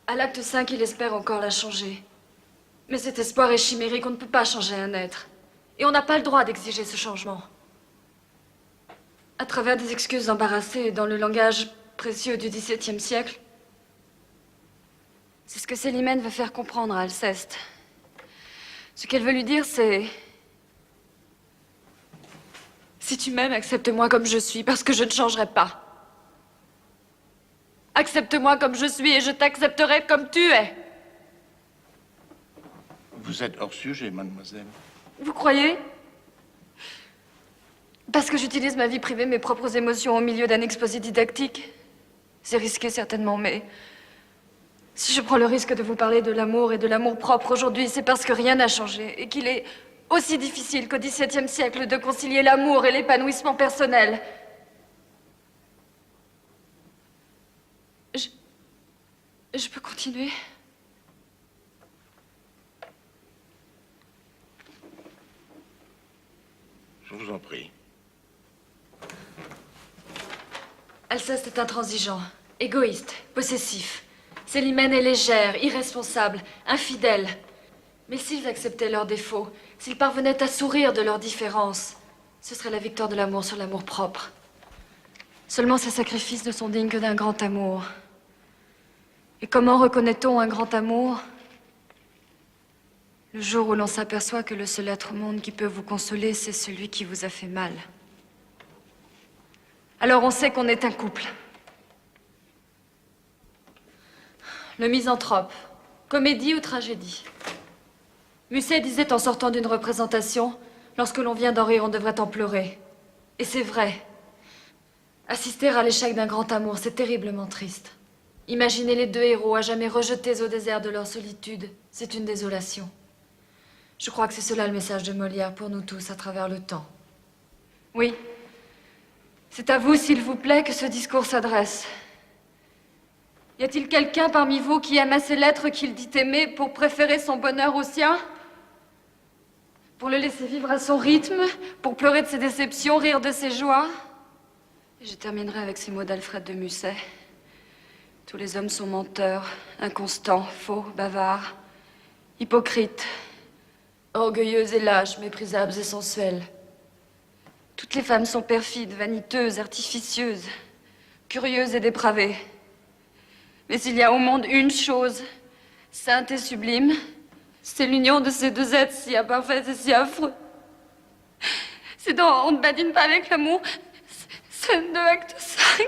À l'acte 5, il espère encore la changer. Mais cet espoir est chimérique, on ne peut pas changer un être. Et on n'a pas le droit d'exiger ce changement. À travers des excuses embarrassées et dans le langage précieux du XVIIe siècle, c'est ce que Célimène veut faire comprendre à Alceste. Ce qu'elle veut lui dire, c'est... Si tu m'aimes, accepte-moi comme je suis, parce que je ne changerai pas. Accepte-moi comme je suis et je t'accepterai comme tu es. Vous êtes hors sujet, mademoiselle. Vous croyez? Parce que j'utilise ma vie privée, mes propres émotions au milieu d'un exposé didactique. C'est risqué, certainement, mais... Si je prends le risque de vous parler de l'amour et de l'amour-propre aujourd'hui, c'est parce que rien n'a changé et qu'il est aussi difficile qu'au XVIIe siècle de concilier l'amour et l'épanouissement personnel. Je peux continuer? Je vous en prie. Alceste est intransigeant, égoïste, possessif. Célimène est légère, irresponsable, infidèle. Mais s'ils acceptaient leurs défauts, s'ils parvenaient à sourire de leurs différences, ce serait la victoire de l'amour sur l'amour-propre. Seulement ces sacrifices ne sont dignes que d'un grand amour. Et comment reconnaît-on un grand amour? Le jour où l'on s'aperçoit que le seul être au monde qui peut vous consoler, c'est celui qui vous a fait mal. Alors on sait qu'on est un couple. Le misanthrope, comédie ou tragédie? Musset disait en sortant d'une représentation, lorsque l'on vient d'en rire, on devrait en pleurer. Et c'est vrai. Assister à l'échec d'un grand amour, c'est terriblement triste. Imaginer les deux héros à jamais rejetés au désert de leur solitude, c'est une désolation. Je crois que c'est cela le message de Molière pour nous tous à travers le temps. Oui, c'est à vous, s'il vous plaît, que ce discours s'adresse. Y a-t-il quelqu'un parmi vous qui aime assez l'être qu'il dit aimer pour préférer son bonheur au sien? Pour le laisser vivre à son rythme? Pour pleurer de ses déceptions, rire de ses joies? Et je terminerai avec ces mots d'Alfred de Musset. Tous les hommes sont menteurs, inconstants, faux, bavards, hypocrites, orgueilleux et lâches, méprisables et sensuels. Toutes les femmes sont perfides, vaniteuses, artificieuses, curieuses et dépravées. Mais il y a au monde une chose, sainte et sublime, c'est l'union de ces deux êtres si imparfaits et si affreux. C'est dans On ne badine pas avec l'amour, scène de acte 5.